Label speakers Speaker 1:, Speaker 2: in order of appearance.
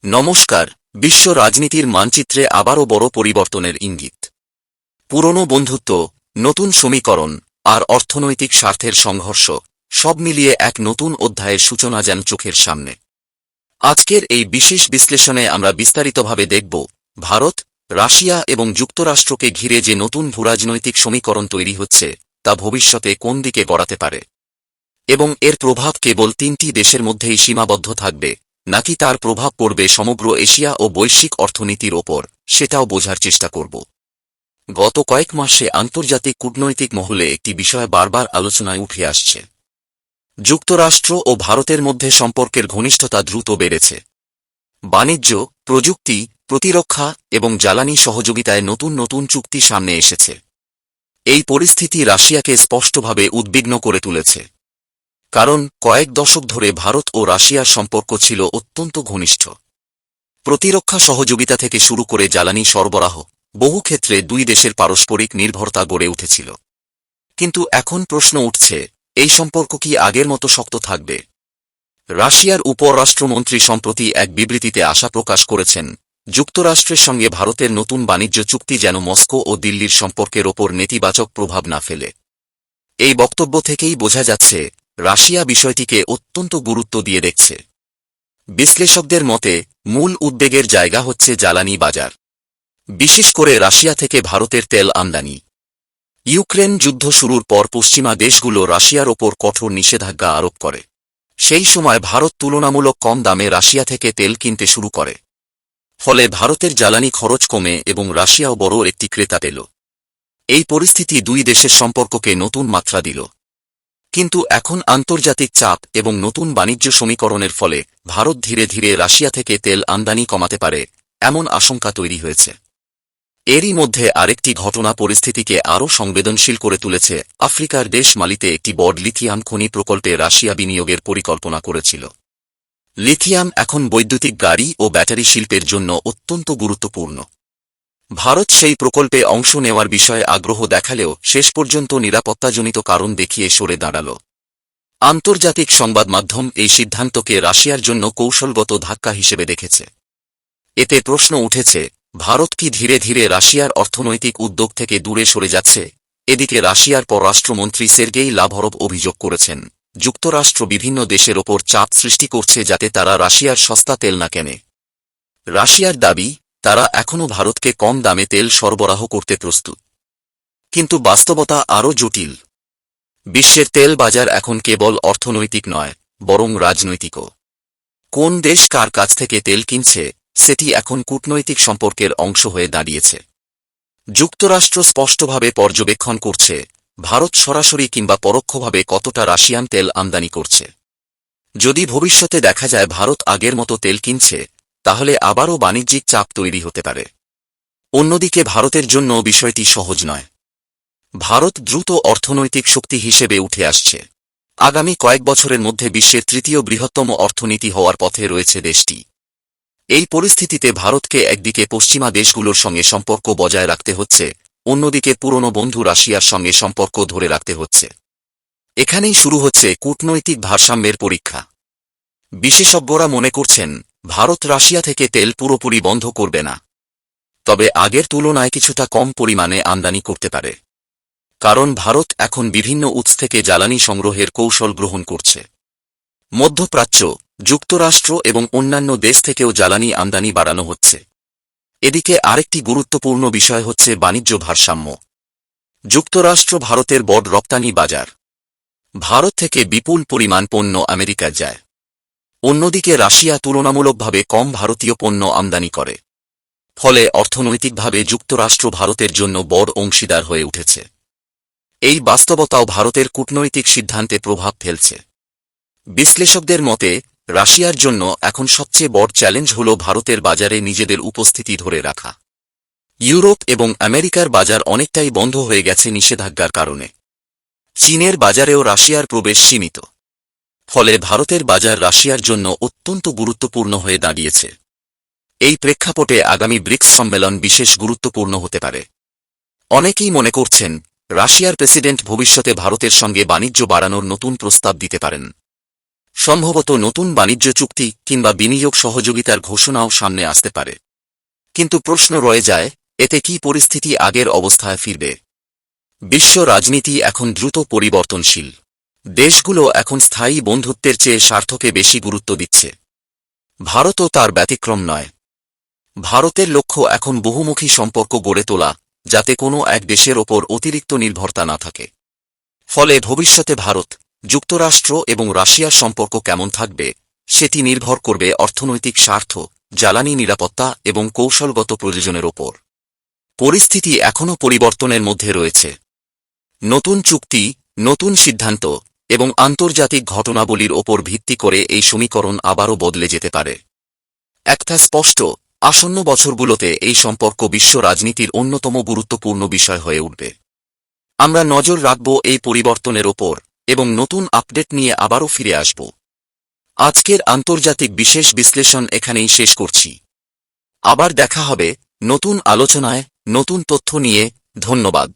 Speaker 1: নমস্কার। বিশ্ব রাজনীতির মানচিত্রে আবারও বড় পরিবর্তনের ইঙ্গিত। পুরনো বন্ধুত্ব, নতুন সমীকরণ আর অর্থনৈতিক স্বার্থের সংঘর্ষ সব মিলিয়ে এক নতুন অধ্যায়ের সূচনা যেন চোখের সামনে। আজকের এই বিশেষ বিশ্লেষণে আমরা বিস্তারিতভাবে দেখব ভারত, রাশিয়া এবং যুক্তরাষ্ট্রকে ঘিরে যে নতুন ভূরাজনৈতিক সমীকরণ তৈরি হচ্ছে তা ভবিষ্যতে কোন দিকে গড়াতে পারে, এবং এর প্রভাব কেবল তিনটি দেশের মধ্যেই সীমাবদ্ধ থাকবে নাকি তার প্রভাব পড়বে সমগ্র এশিয়া ও বৈশ্বিক অর্থনীতির ওপর, সেটাও বোঝার চেষ্টা করব। গত কয়েক মাসে আন্তর্জাতিক কূটনৈতিক মহলে একটি বিষয় বারবার আলোচনায় উঠে আসছে। যুক্তরাষ্ট্র ও ভারতের মধ্যে সম্পর্কের ঘনিষ্ঠতা দ্রুত বেড়েছে। বাণিজ্য, প্রযুক্তি, প্রতিরক্ষা এবং জ্বালানি সহযোগিতায় নতুন নতুন চুক্তি সামনে এসেছে। এই পরিস্থিতি রাশিয়াকে স্পষ্টভাবে উদ্বিগ্ন করে তুলেছে, কারণ কয়েক দশক ধরে ভারত ও রাশিয়ার সম্পর্ক ছিল অত্যন্ত ঘনিষ্ঠ। প্রতিরক্ষা সহযোগিতা থেকে শুরু করে জ্বালানি সরবরাহ, বহু ক্ষেত্রে দুই দেশের পারস্পরিক নির্ভরতা গড়ে উঠেছিল। কিন্তু এখন প্রশ্ন উঠছে, এই সম্পর্ক কি আগের মতো শক্ত থাকবে? রাশিয়ার উপরাষ্ট্রমন্ত্রী সম্প্রতি এক বিবৃতিতে আশা প্রকাশ করেছেন, যুক্তরাষ্ট্রের সঙ্গে ভারতের নতুন বাণিজ্য চুক্তি যেন মস্কো ও দিল্লির সম্পর্কের ওপর নেতিবাচক প্রভাব না ফেলে। এই বক্তব্য থেকেই বোঝা যাচ্ছে রাশিয়া বিষয়টিকে অত্যন্ত গুরুত্ব দিয়ে দেখছে। বিশ্লেষকদের মতে মূল উদ্বেগের জায়গা হচ্ছে জ্বালানি বাজার, বিশেষ করে রাশিয়া থেকে ভারতের তেল আমদানি। ইউক্রেন যুদ্ধ শুরুর পর পশ্চিমা দেশগুলো রাশিয়ার ওপর কঠোর নিষেধাজ্ঞা আরোপ করে। সেই সময় ভারত তুলনামূলক কম দামে রাশিয়া থেকে তেল কিনতে শুরু করে। ফলে ভারতের জ্বালানি খরচ কমে এবং রাশিয়াও বড় একটি ক্রেতা পেল। এই পরিস্থিতি দুই দেশের সম্পর্ককে নতুন মাত্রা দিল। কিন্তু এখন আন্তর্জাতিক চাপ এবং নতুন বাণিজ্য সমীকরণের ফলে ভারত ধীরে ধীরে রাশিয়া থেকে তেল আমদানি কমাতে পারে, এমন আশঙ্কা তৈরি হয়েছে। এরই মধ্যে আরেকটি ঘটনা পরিস্থিতিকে আরও সংবেদনশীল করে তুলেছে। আফ্রিকার দেশ মালিতে একটি বড় লিথিয়াম খনি প্রকল্পে রাশিয়া বিনিয়োগের পরিকল্পনা করেছিল। লিথিয়াম এখন বৈদ্যুতিক গাড়ি ও ব্যাটারি শিল্পের জন্য অত্যন্ত গুরুত্বপূর্ণ। ভারত সেই প্রকল্পে অংশ নেওয়ার বিষয়ে আগ্রহ দেখালেও শেষ পর্যন্ত নিরাপত্তাজনিত কারণ দেখিয়ে সরে দাঁড়াল। আন্তর্জাতিক সংবাদ মাধ্যম এই সিদ্ধান্তকে রাশিয়ার জন্য কৌশলগত ধাক্কা হিসেবে দেখেছে। এতে প্রশ্ন উঠেছে, ভারত কি ধীরে ধীরে রাশিয়ার অর্থনৈতিক উদ্যোগ থেকে দূরে সরে যাচ্ছে? এদিকে রাশিয়ার পররাষ্ট্রমন্ত্রী সের্গেই লাভরভ অভিযোগ করেছেন, যুক্তরাষ্ট্র বিভিন্ন দেশের ওপর চাপ সৃষ্টি করছে যাতে তারা রাশিয়ার সস্তা তেল না কেনে। রাশিয়ার দাবি, তারা এখনও ভারতকে কম দামে তেল সরবরাহ করতে প্রস্তুত। কিন্তু বাস্তবতা আরও জটিল। বিশ্বের তেল বাজার এখন কেবল অর্থনৈতিক নয়, বরং রাজনৈতিকও। কোন দেশ কার কাছ থেকে তেল কিনছে সেটি এখন কূটনৈতিক সম্পর্কের অংশ হয়ে দাঁড়িয়েছে। যুক্তরাষ্ট্র স্পষ্টভাবে পর্যবেক্ষণ করছে ভারত সরাসরি কিংবা পরোক্ষভাবে কতটা রাশিয়ান তেল আমদানি করছে। যদি ভবিষ্যতে দেখা যায় ভারত আগের মতো তেল কিনছে, তাহলে আবারও বাণিজ্যিক চাপ তৈরি হতে পারে। অন্যদিকে ভারতের জন্য বিষয়টি সহজ নয়। ভারত দ্রুত অর্থনৈতিক শক্তি হিসেবে উঠে আসছে। আগামী কয়েক বছরের মধ্যে বিশ্বের তৃতীয় বৃহত্তম অর্থনীতি হওয়ার পথে রয়েছে দেশটি। এই পরিস্থিতিতে ভারতকে একদিকে পশ্চিমা দেশগুলোর সঙ্গে সম্পর্ক বজায় রাখতে হচ্ছে, অন্যদিকে পুরনো বন্ধু রাশিয়ার সঙ্গে সম্পর্ক ধরে রাখতে হচ্ছে। এখানেই শুরু হচ্ছে কূটনৈতিক ভারসাম্যের পরীক্ষা। বিশেষজ্ঞরা মনে করছেন, ভারত রাশিয়া থেকে তেল পুরোপুরি বন্ধ করবে না, তবে আগের তুলনায় কিছুটা কম পরিমাণে আমদানি করতে পারে। কারণ ভারত এখন বিভিন্ন উৎস থেকে জ্বালানি সংগ্রহের কৌশল গ্রহণ করছে। মধ্যপ্রাচ্য, যুক্তরাষ্ট্র এবং অন্যান্য দেশ থেকেও জ্বালানি আমদানি বাড়ানো হচ্ছে। এদিকে আরেকটি গুরুত্বপূর্ণ বিষয় হচ্ছে বাণিজ্য ভারসাম্য। যুক্তরাষ্ট্র ভারতের বড় রপ্তানি বাজার। ভারত থেকে বিপুল পরিমাণ পণ্য আমেরিকা যায়। অন্যদিকে রাশিয়া তুলনামূলকভাবে কম ভারতীয় পণ্য আমদানি করে। ফলে অর্থনৈতিকভাবে যুক্তরাষ্ট্র ভারতের জন্য বড় অংশীদার হয়ে উঠেছে। এই বাস্তবতাও ভারতের কূটনৈতিক সিদ্ধান্তে প্রভাব ফেলছে। বিশ্লেষকদের মতে রাশিয়ার জন্য এখন সবচেয়ে বড় চ্যালেঞ্জ হল ভারতের বাজারে নিজেদের উপস্থিতি ধরে রাখা। ইউরোপ এবং আমেরিকার বাজার অনেকটাই বন্ধ হয়ে গেছে নিষেধাজ্ঞার কারণে। চীনের বাজারেও রাশিয়ার প্রবেশ সীমিত। ফলে ভারতের বাজার রাশিয়ার জন্য অত্যন্ত গুরুত্বপূর্ণ হয়ে দাঁড়িয়েছে। এই প্রেক্ষাপটে আগামী ব্রিক্স সম্মেলন বিশেষ গুরুত্বপূর্ণ হতে পারে। অনেকেই মনে করছেন, রাশিয়ার প্রেসিডেন্ট ভবিষ্যতে ভারতের সঙ্গে বাণিজ্য বাড়ানোর নতুন প্রস্তাব দিতে পারেন। সম্ভবত নতুন বাণিজ্য চুক্তি কিংবা বিনিয়োগ সহযোগিতার ঘোষণাও সামনে আসতে পারে। কিন্তু প্রশ্ন রয়ে যায়, এতে কি পরিস্থিতি আগের অবস্থায় ফিরবে? বিশ্ব রাজনীতি এখন দ্রুত পরিবর্তনশীল। দেশগুলো এখন স্থায়ী বন্ধুত্বের চেয়ে স্বার্থকে বেশি গুরুত্ব দিচ্ছে। ভারতও তার ব্যতিক্রম নয়। ভারতের লক্ষ্য এখন বহুমুখী সম্পর্ক গড়ে তোলা, যাতে কোনো এক দেশের ওপর অতিরিক্ত নির্ভরতা না থাকে। ফলে ভবিষ্যতে ভারত, যুক্তরাষ্ট্র এবং রাশিয়ার সম্পর্ক কেমন থাকবে, সেটি নির্ভর করবে অর্থনৈতিক স্বার্থ, জ্বালানি নিরাপত্তা এবং কৌশলগত প্রয়োজনের ওপর। পরিস্থিতি এখনও পরিবর্তনের মধ্যে রয়েছে। নতুন চুক্তি, নতুন সিদ্ধান্ত এবং আন্তর্জাতিক ঘটনাবলীর ওপর ভিত্তি করে এই সমীকরণ আবারও বদলে যেতে পারে। একটা স্পষ্ট, আসন্ন বছরগুলোতে এই সম্পর্ক বিশ্ব রাজনীতির অন্যতম গুরুত্বপূর্ণ বিষয় হয়ে উঠবে। আমরা নজর রাখব এই পরিবর্তনের ওপর এবং নতুন আপডেট নিয়ে আবারও ফিরে আসব। আজকের আন্তর্জাতিক বিশেষ বিশ্লেষণ এখানেই শেষ করছি। আবার দেখা হবে নতুন আলোচনায়, নতুন তথ্য নিয়ে। ধন্যবাদ।